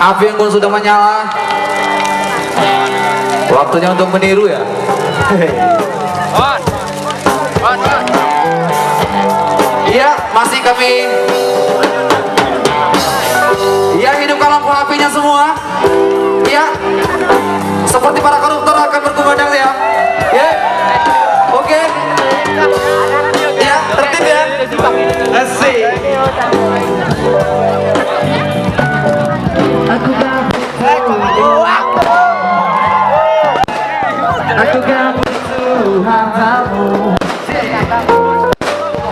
Api yang pun sudah menyala. Waktunya untuk meniru ya. Iya, masih kami. Iya, hidupkan lampu apinya semua. Iya, seperti para koruptor akan berkumandang ya. Ya, oke. Ya, tertib ya. Asik. Aku gak butuh hartamu,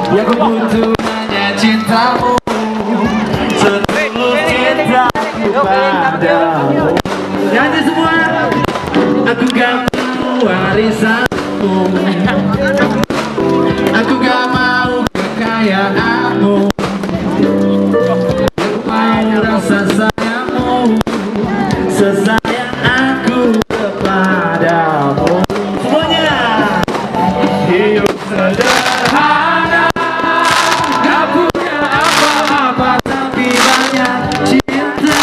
yang ku butuh hanya cintamu, setulus cintaku padamu. Nyanyi semua. Aku gak mau warisanmu, aku gak mau kekayaanmu, aku mau rasa sayangmu, sesayang aku kepadamu. Semuanya hidup sederhana, gak punya apa-apa tapi banyak cinta.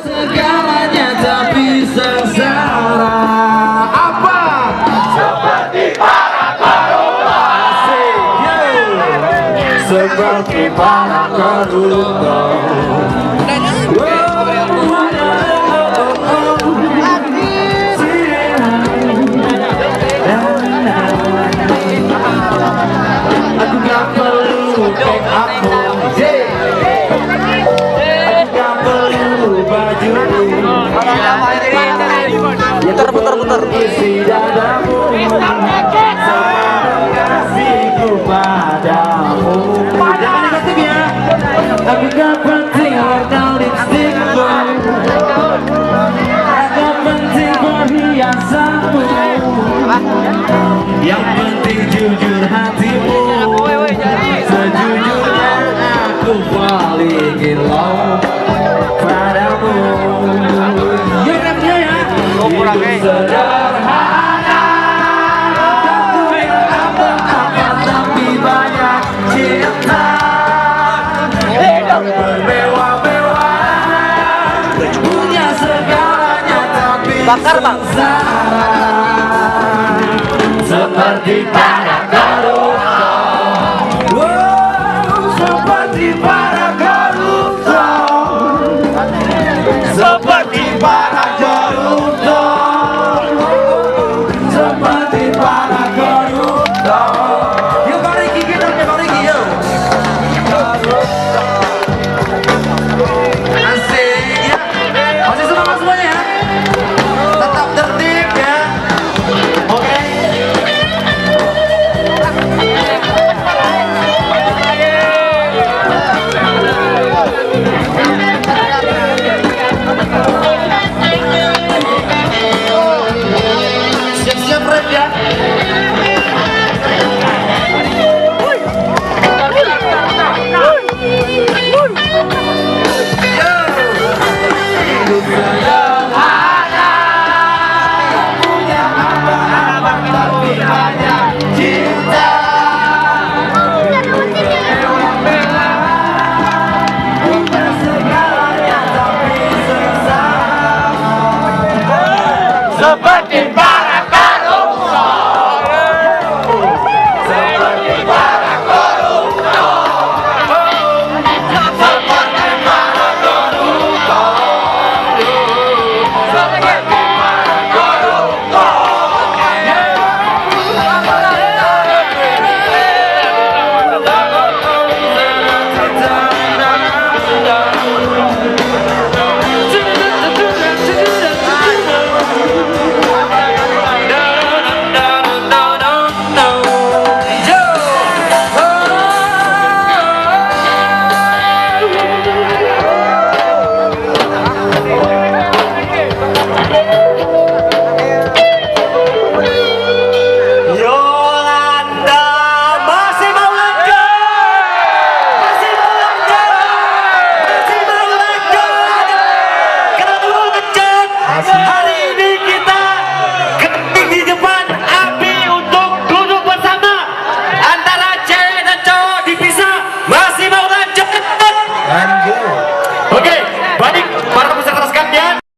Segalanya tapi sengsara. Apa? Seperti para koruptor. Seperti para koruptor. Aku gak perlu make upmu, aku gak perlu bajumu, putar. Isi dadamu, semua kasihku padamu. Jangan negatif ya. Aku gak penting warna lipstikmu, gak penting perhiasanmu, yang penting jujur hatimu. Sejujurnya aku paling in love padamu. Yuk rapnya ya. Hidup sederhana, apa-apa tapi banyak cinta. Hidup bermewah-mewah, punya segalanya tapi sengsara. Seperti